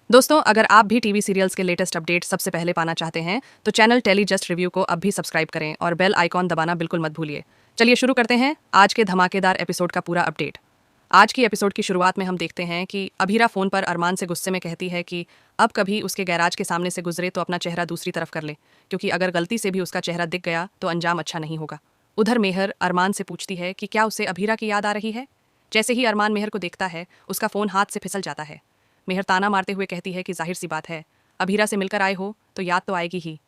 दोस्तों, अगर आप भी टीवी सीरियल्स के लेटेस्ट अपडेट सबसे पहले पाना चाहते हैं तो चैनल टेली जस्ट रिव्यू को अब भी सब्सक्राइब करें और बेल आइकॉन दबाना बिल्कुल मत भूलिए। चलिए शुरू करते हैं आज के धमाकेदार एपिसोड का पूरा अपडेट। आज की एपिसोड की शुरुआत में हम देखते हैं कि अभीरा फोन पर अरमान से गुस्से में कहती है कि अब कभी उसके गैराज के सामने से गुजरे तो अपना चेहरा दूसरी तरफ कर ले, क्योंकि अगर गलती से भी उसका चेहरा दिख गया तो अंजाम अच्छा नहीं होगा। उधर मेहर अरमान से पूछती है कि क्या उसे अभीरा की याद आ रही है। जैसे ही अरमान मेहर को देखता है उसका फोन हाथ से फिसल जाता है। मेहर ताना मारते हुए कहती है कि जाहिर सी बात है, अभीरा से मिलकर आए हो तो याद तो आएगी ही।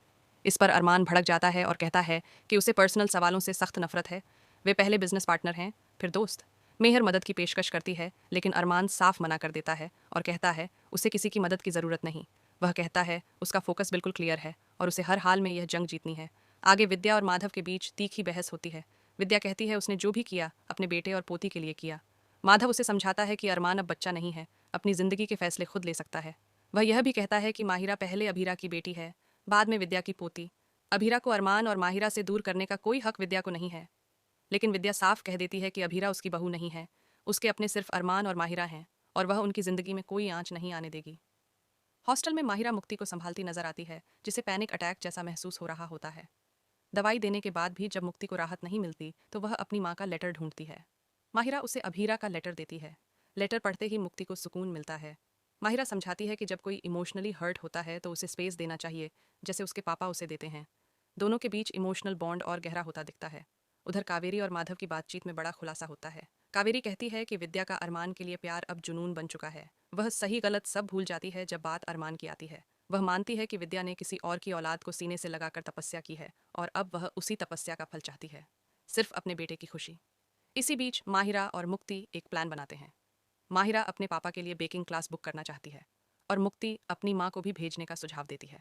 इस पर अरमान भड़क जाता है और कहता है कि उसे पर्सनल सवालों से सख्त नफरत है। वे पहले बिजनेस पार्टनर हैं, फिर दोस्त। मेहर मदद की पेशकश करती है लेकिन अरमान साफ मना कर देता है और कहता है उसे किसी की मदद की ज़रूरत नहीं। वह कहता है उसका फोकस बिल्कुल क्लियर है और उसे हर हाल में यह जंग जीतनी है। आगे विद्या और माधव के बीच तीखी बहस होती है। विद्या कहती है उसने जो भी किया अपने बेटे और पोती के लिए किया। माधव उसे समझाता है कि अरमान अब बच्चा नहीं है, अपनी जिंदगी के फैसले खुद ले सकता है। वह यह भी कहता है कि माहिरा पहले अभीरा की बेटी है, बाद में विद्या की पोती। अभीरा को अरमान और माहिरा से दूर करने का कोई हक विद्या को नहीं है। लेकिन विद्या साफ कह देती है कि अभीरा उसकी बहू नहीं है, उसके अपने सिर्फ अरमान और माहिरा हैं और वह उनकी जिंदगी में कोई आंच नहीं आने देगी। हॉस्टल में माहिरा मुक्ति को संभालती नजर आती है, जिसे पैनिक अटैक जैसा महसूस हो रहा होता है। दवाई देने के बाद भी जब मुक्ति को राहत नहीं मिलती तो वह अपनी माँ का लेटर ढूंढती है। माहिरा उसे अभीरा का लेटर देती है। लेटर पढ़ते ही मुक्ति को सुकून मिलता है। माहिरा समझाती है कि जब कोई इमोशनली हर्ट होता है तो उसे स्पेस देना चाहिए, जैसे उसके पापा उसे देते हैं। दोनों के बीच इमोशनल बॉन्ड और गहरा होता दिखता है। उधर कावेरी और माधव की बातचीत में बड़ा खुलासा होता है। कावेरी कहती है कि विद्या का अरमान के लिए प्यार अब जुनून बन चुका है। वह सही गलत सब भूल जाती है जब बात अरमान की आती है। वह मानती है कि विद्या ने किसी और की औलाद को सीने से लगाकर तपस्या की है और अब वह उसी तपस्या का फल चाहती है, सिर्फ अपने बेटे की खुशी। इसी बीच माहिरा और मुक्ति एक प्लान बनाते हैं। माहिरा अपने पापा के लिए बेकिंग क्लास बुक करना चाहती है और मुक्ति अपनी माँ को भी भेजने का सुझाव देती है।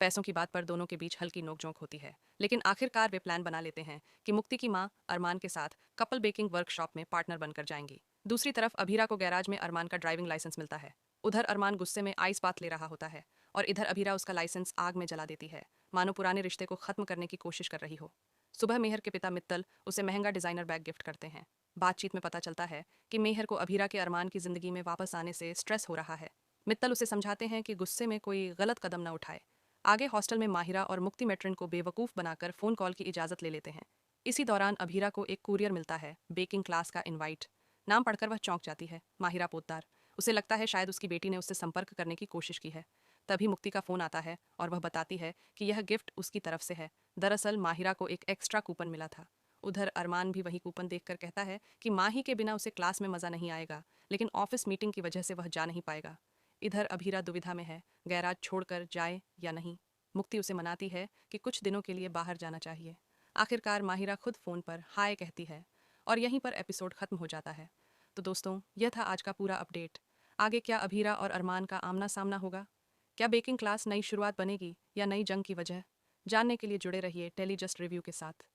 पैसों की बात पर दोनों के बीच हल्की नोकझोंक होती है, लेकिन आखिरकार वे प्लान बना लेते हैं कि मुक्ति की माँ अरमान के साथ कपल बेकिंग वर्कशॉप में पार्टनर बनकर जाएंगी। दूसरी तरफ अभीरा को गैराज में अरमान का ड्राइविंग लाइसेंस मिलता है। उधर अरमान गुस्से में आइस बात ले रहा होता है और इधर अभीरा उसका लाइसेंस आग में जला देती है, मानो पुराने रिश्ते को खत्म करने की कोशिश कर रही हो। सुबह मेहर के पिता मित्तल उसे महंगा डिजाइनर बैग गिफ्ट करते हैं। बातचीत में पता चलता है कि मेहर को अभीरा के अरमान की जिंदगी में वापस आने से स्ट्रेस हो रहा है। मित्तल उसे समझाते हैं कि गुस्से में कोई गलत कदम न उठाए। आगे हॉस्टल में माहिरा और मुक्ति मेट्रन को बेवकूफ़ बनाकर फ़ोन कॉल की इजाज़त ले लेते हैं। इसी दौरान अभीरा को एक कुरियर मिलता है, बेकिंग क्लास का इनवाइट। नाम पढ़कर वह चौंक जाती है, माहिरा पोद्दार। उसे लगता है शायद उसकी बेटी ने उससे संपर्क करने की कोशिश की है। तभी मुक्ति का फ़ोन आता है और वह बताती है कि यह गिफ्ट उसकी तरफ से है। दरअसल माहिरा को एक एक्स्ट्रा कूपन मिला था। उधर अरमान भी वही कूपन देखकर कहता है कि माही के बिना उसे क्लास में मज़ा नहीं आएगा, लेकिन ऑफिस मीटिंग की वजह से वह जा नहीं पाएगा। इधर अभीरा दुविधा में है, गैराज छोड़कर जाए या नहीं। मुक्ति उसे मनाती है कि कुछ दिनों के लिए बाहर जाना चाहिए। आखिरकार माहिरा खुद फ़ोन पर हाय कहती है और यहीं पर एपिसोड खत्म हो जाता है। तो दोस्तों, यह था आज का पूरा अपडेट। आगे क्या अभीरा और अरमान का आमना सामना होगा? क्या बेकिंग क्लास नई शुरुआत बनेगी या नई जंग की वजह? जानने के लिए जुड़े रहिए टेली जस्ट रिव्यू के साथ।